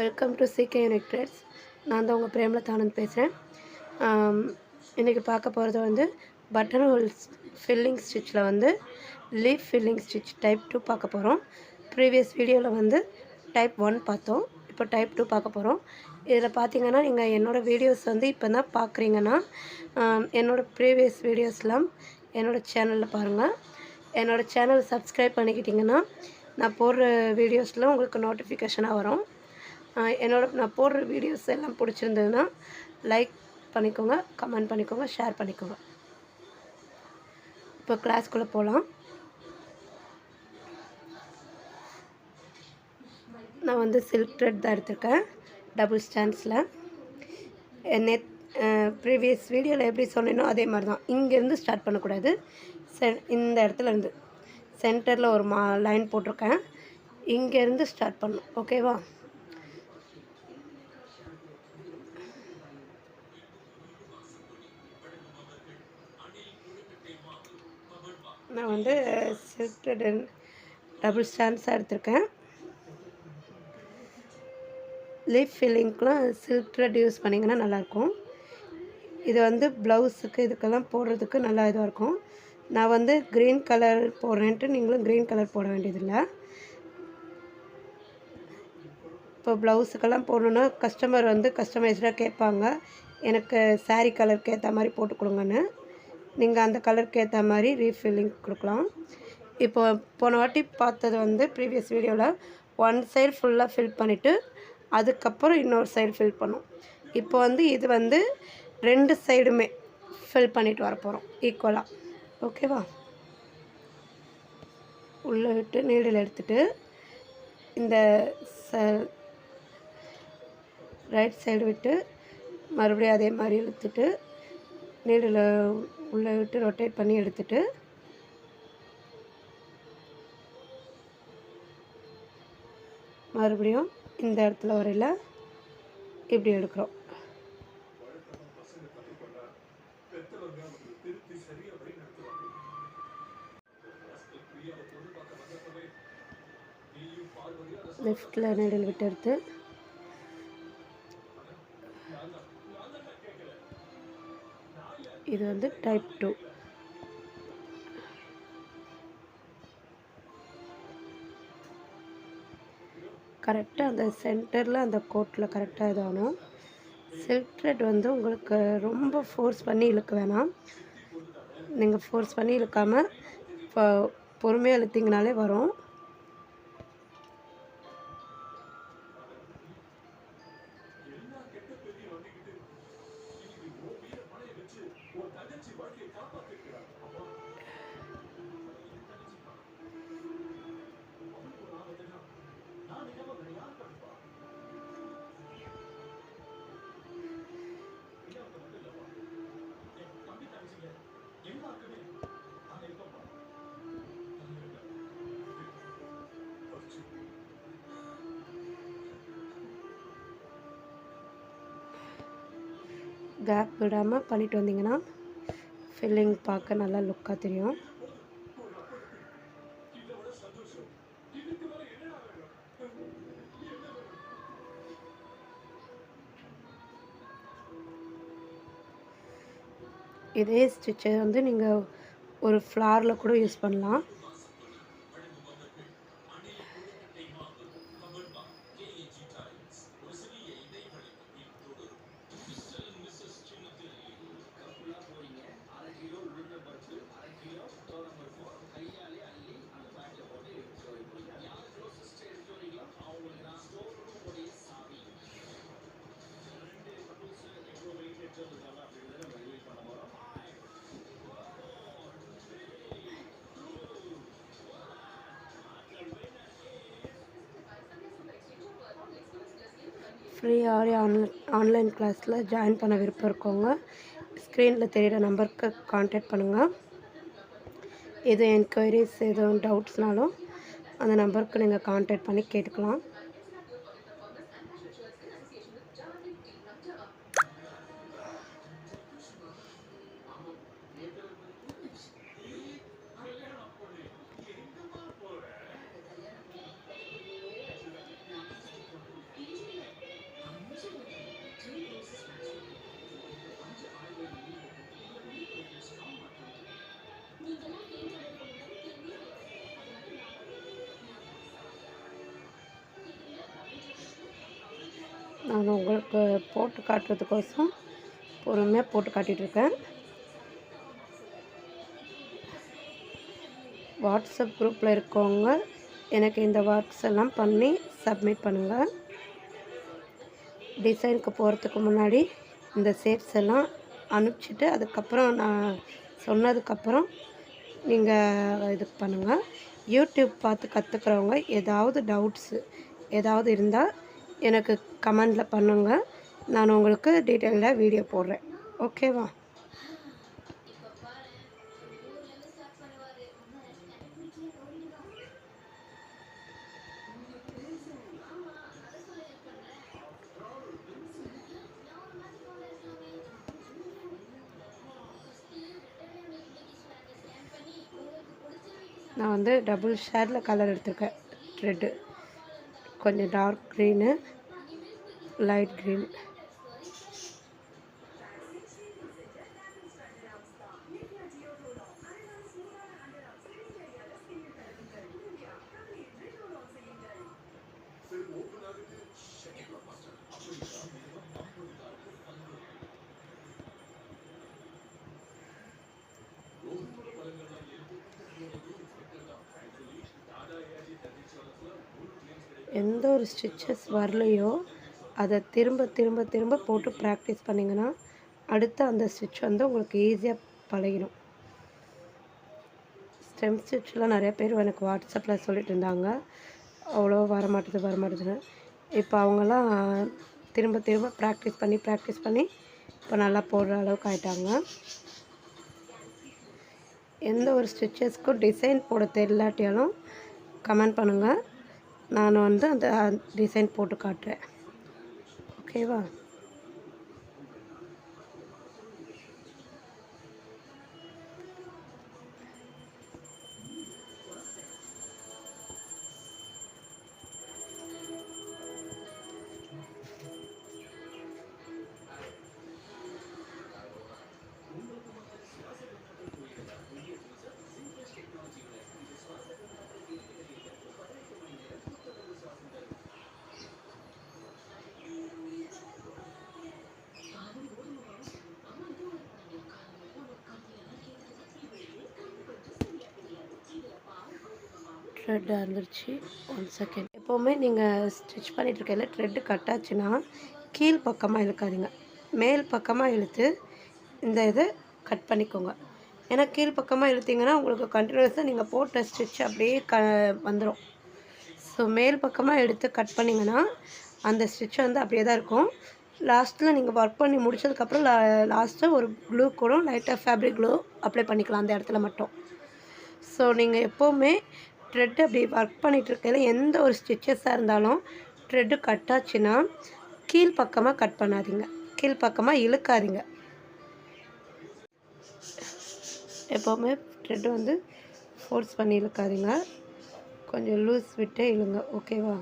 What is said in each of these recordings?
Welcome to CK unique trades. நான் தான் உங்கள் பிரேமலதா ஆனந்த் பேசுகிறேன். இன்றைக்கி பார்க்க போகிறது வந்து பட்டன் ஹோல்ஸ் ஃபில்லிங் ஸ்டிச்சில் வந்து லீஃப் ஃபில்லிங் ஸ்டிச் டைப் 2 பார்க்க போகிறோம். ப்ரீவியஸ் வீடியோவில் வந்து டைப் 1 பார்த்தோம். இப்போ டைப் 2 பார்க்க போகிறோம். இதில் பார்த்தீங்கன்னா நீங்கள் என்னோடய வீடியோஸ் வந்து இப்போ தான் பார்க்குறீங்கன்னா என்னோடய ப்ரீவியஸ் வீடியோஸ்லாம் என்னோடய சேனலில் பாருங்கள். என்னோடய சேனல் சப்ஸ்கிரைப் பண்ணிக்கிட்டிங்கன்னா நான் போடுற வீடியோஸில் உங்களுக்கு நோட்டிஃபிகேஷனாக வரும். நான் போடுற வீடியோஸ் எல்லாம் பிடிச்சிருந்ததுன்னா லைக் பண்ணிக்கோங்க, கமெண்ட் பண்ணிக்கோங்க, ஷேர் பண்ணிக்கோங்க. இப்போ கிளாஸ்க்குள்ளே போகலாம். நான் வந்து சில்க் த்ரெட் தான் எடுத்திருக்கேன் டபுள் ஸ்டாண்ட்ஸில். ப்ரீவியஸ் வீடியோவில் எப்படி சொன்னேனோ அதே மாதிரி தான். இங்கேருந்து ஸ்டார்ட் பண்ணக்கூடாது, இந்த இடத்துல இருந்து சென்டரில் ஒரு லைன் போட்டிருக்கேன், இங்கேருந்து ஸ்டார்ட் பண்ணணும். ஓகேவா? நான் வந்து சில்க் த்ரெட் டபுள் ஸ்டாண்ட்ஸாக எடுத்திருக்கேன். லீஃப் ஃபில்லிங்க்கெலாம் சில்க் த்ரெட் யூஸ் பண்ணிங்கன்னா நல்லாயிருக்கும். இது வந்து ப்ளவுஸுக்கு இதுக்கெல்லாம் போடுறதுக்கு நல்லா இதாக இருக்கும். நான் வந்து க்ரீன் கலர் போடுறேன்ட்டு நீங்களும் க்ரீன் கலர் போட வேண்டியதில்லை. இப்போ ப்ளவுஸுக்கெல்லாம் போடணுன்னா கஸ்டமர் வந்து கஸ்டமைஸ்டாக கேட்பாங்க, எனக்கு சாரீ கலருக்கு ஏற்ற மாதிரி போட்டு கொடுங்கன்னு. நீங்கள் அந்த கலருக்கு ஏற்ற மாதிரி ரீஃபில்லிங் கொடுக்கலாம். இப்போ போன வாட்டி பார்த்தது வந்து ப்ரீவியஸ் வீடியோவில் ஒன் சைடு ஃபுல்லாக ஃபில் பண்ணிவிட்டு அதுக்கப்புறம் இன்னொரு சைடு ஃபில் பண்ணோம். இப்போ வந்து இது வந்து ரெண்டு சைடுமே ஃபில் பண்ணிவிட்டு வர போகிறோம் ஈக்குவலாக. ஓகேவா? உள்ளே விட்டு நீடில் எடுத்துகிட்டு இந்த ரைட் சைடு விட்டு மறுபடியும் அதே மாதிரி இழுத்துட்டு நீடில் உள்ளே விட்டு ரொட்டேட் பண்ணி எடுத்துட்டு மறுபடியும் இந்த இடத்துல வரையில் இப்படி எடுக்கிறோம். லெஃப்டில் நீடில் விட்டு எடுத்து இது வந்து டைப் 2. கரெக்டாக அந்த சென்டரில் அந்த கோட்டில் கரெக்டாக இதாகணும். சில்க் த்ரெட் வந்து உங்களுக்கு ரொம்ப ஃபோர்ஸ் பண்ணி இழுக்க வேணாம். நீங்கள் ஃபோர்ஸ் பண்ணி இழுக்காமல் இப்போ பொறுமையாக இழுத்திங்கனாலே வரும். கேப் விடாமல் பண்ணிட்டு வந்தீங்கன்னா ஃபில்லிங் பார்க்க நல்லா லுக்காக தெரியும். இதே ஸ்டிச்சை வந்து நீங்கள் ஒரு ஃப்ளாரில் கூட யூஸ் பண்ணலாம். ஃப்ரீயாக ஆன்லைன் கிளாஸில் ஜாயின் பண்ண விருப்பம் இருக்கவங்க ஸ்க்ரீனில் தெரிகிற நம்பருக்கு கான்டாக்ட் பண்ணுங்கள். எது என்கொயரிஸ் எதுவும் டவுட்ஸ்னாலும் அந்த நம்பருக்கு நீங்கள் கான்டாக்ட் பண்ணி கேட்டுக்கலாம். நான் உங்களுக்கு போட்டு காட்டுறதுக்கோசம் பொறுமையாக போட்டு காட்டிகிட்ருக்கேன். வாட்ஸ்அப் குரூப்பில் இருக்கவங்க எனக்கு இந்த ஒர்க்ஸ் எல்லாம் பண்ணி சப்மிட் பண்ணுங்கள். டிசைனுக்கு போகிறதுக்கு முன்னாடி இந்த ஷேப்ஸ் எல்லாம் அனுப்பிச்சிட்டு அதுக்கப்புறம் நான் சொன்னதுக்கப்புறம் நீங்கள் இது பண்ணுங்கள். யூடியூப் பார்த்து கற்றுக்கிறவங்க ஏதாவது டவுட்ஸு ஏதாவது இருந்தால் எனக்கு கமெண்டில் பண்ணுங்கள். நான் உங்களுக்கு டீட்டெயில்டாக வீடியோ போடுறேன். ஓகேவா? நான் வந்து டபுள் ஷேடில் கலர் எடுத்திருக்கேன். ரெட்டு, கொஞ்சம் டார்க் க்ரீனு, லைட் க்ரீன். எந்த ஒரு ஸ்டிச்சஸ் வரலையோ அதை திரும்ப திரும்ப திரும்ப போட்டு ப்ராக்டிஸ் பண்ணிங்கன்னா அடுத்து அந்த ஸ்டிச் வந்து உங்களுக்கு ஈஸியாக பழகிடும். ஸ்டெம் ஸ்டிச்லாம் நிறைய பேர் எனக்கு வாட்ஸ்அப்பில் சொல்லிட்டு இருந்தாங்க, அவ்வளோ வரமாட்டுதுன்னு. இப்போ அவங்கெல்லாம் திரும்ப திரும்ப ப்ராக்டிஸ் பண்ணி இப்போ நல்லா போடுற அளவுக்கு ஆகிட்டாங்க. எந்த ஒரு ஸ்டிச்சஸ்க்கும் டிசைன் போட தெரியலாட்டியாலும் கமெண்ட் பண்ணுங்கள். நான் வந்து அந்த டிசைன் போட்டு காட்டுறேன். ஓகேவா? த்ரெட் அறுந்துருச்சு. 1 செகண்ட். எப்போவுமே நீங்கள் ஸ்டிச் பண்ணிகிட்ருக்கையில் த்ரெட்டு கட்டாச்சுன்னா கீழ் பக்கமாக இழுக்காதீங்க, மேல் பக்கமாக இழுத்து இந்த இதை கட் பண்ணிக்கோங்க. ஏன்னா கீழ் பக்கமாக இழுத்திங்கன்னா உங்களுக்கு கண்டினியூஸாக நீங்கள் போட்ட ஸ்டிச் அப்படியே வந்துடும். ஸோ மேல் பக்கமாக எடுத்து கட் பண்ணிங்கன்னா அந்த ஸ்டிச் வந்து அப்படியே தான் இருக்கும். லாஸ்ட்டில் நீங்கள் ஒர்க் பண்ணி முடிச்சதுக்கப்புறம் லாஸ்ட்டாக ஒரு க்ளூ கூட லைட்டாக ஃபேப்ரிக் க்ளூ அப்ளை பண்ணிக்கலாம் அந்த இடத்துல மட்டும். ஸோ நீங்கள் எப்போவுமே த்ரெட்டு அப்படி ஒர்க் பண்ணிகிட்ருக்கையில் எந்த ஒரு ஸ்டிச்சஸாக இருந்தாலும் த்ரெட்டு கட்டாச்சுன்னா கீழ் பக்கமாக கட் பண்ணாதீங்க, கீழ் பக்கமாக இழுக்காதீங்க. எப்போவுமே த்ரெட்டு வந்து ஃபோர்ஸ் பண்ணி இழுக்காதீங்க, கொஞ்சம் லூஸ் விட்டே இழுங்க. ஓகேவா?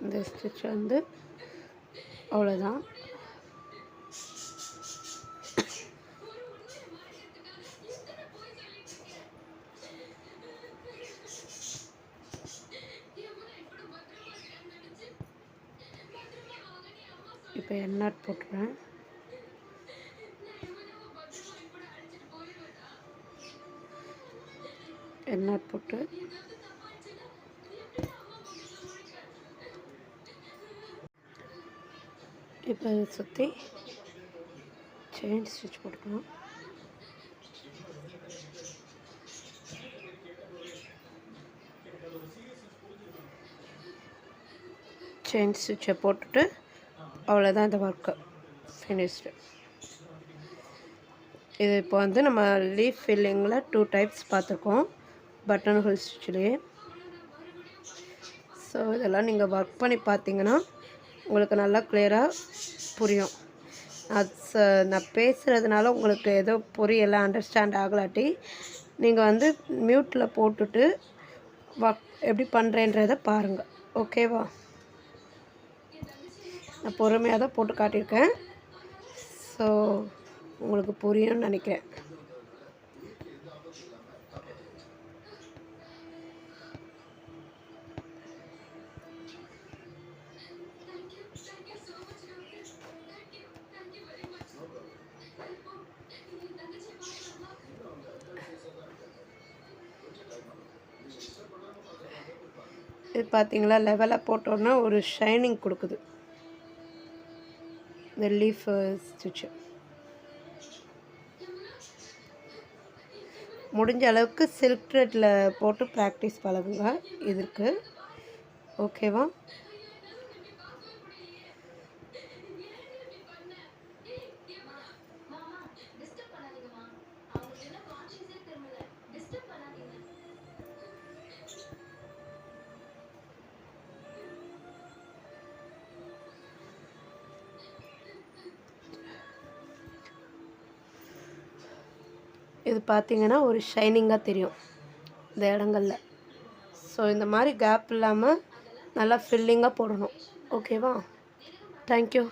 இந்த ஸ்டிச் வந்து அவ்வளோதான். இப்போ எண்ணாட் போட்டுறேன். எண்ணாட் போட்டு இப்போ இதை சுற்றி செயின் ஸ்டிச் போட்டுக்கலாம். செயின் ஸ்டிச்சை போட்டுட்டு அவ்வளோதான், இந்த ஒர்க்கு ஃபினிஷ்டு. இது இப்போ வந்து நம்ம லீஃப் ஃபில்லிங்கில் 2 டைப்ஸ் பார்த்துருக்கோம் பட்டன் ஹோல் ஸ்டிச்சிலேயே. ஸோ இதெல்லாம் நீங்கள் ஒர்க் பண்ணி பார்த்தீங்கன்னா உங்களுக்கு நல்லா கிளியராக புரியும். நான் பேசுகிறதுனால உங்களுக்கு ஏதோ புரியலை, அண்டர்ஸ்டாண்ட் ஆகலாட்டி நீங்கள் வந்து மியூட்டில் போட்டுட்டு ஒர்க் எப்படி பண்ணுறேன்றதை பாருங்கள். ஓகேவா? நான் பொறுமையாக தான் போட்டு காட்டியிருக்கேன். ஸோ உங்களுக்கு புரியும்னு நினைக்கிறேன். இது பார்த்தீங்களா, லெவலாக போட்டோன்னா ஒரு ஷைனிங் கொடுக்குது இந்த லீஃப் ஸ்டிச்சு. முடிஞ்ச அளவுக்கு சில்க் த்ரெட்டில் போட்டு ப்ராக்டிஸ் பழகுங்க இதற்கு. ஓகேவா? இது பார்த்தீங்கன்னா ஒரு ஷைனிங்காக தெரியும் இந்த இடங்களில். ஸோ இந்த மாதிரி கேப் இல்லாமல் நல்லா ஃபில்லிங்காக போடணும். ஓகேவா? தேங்க்யூ.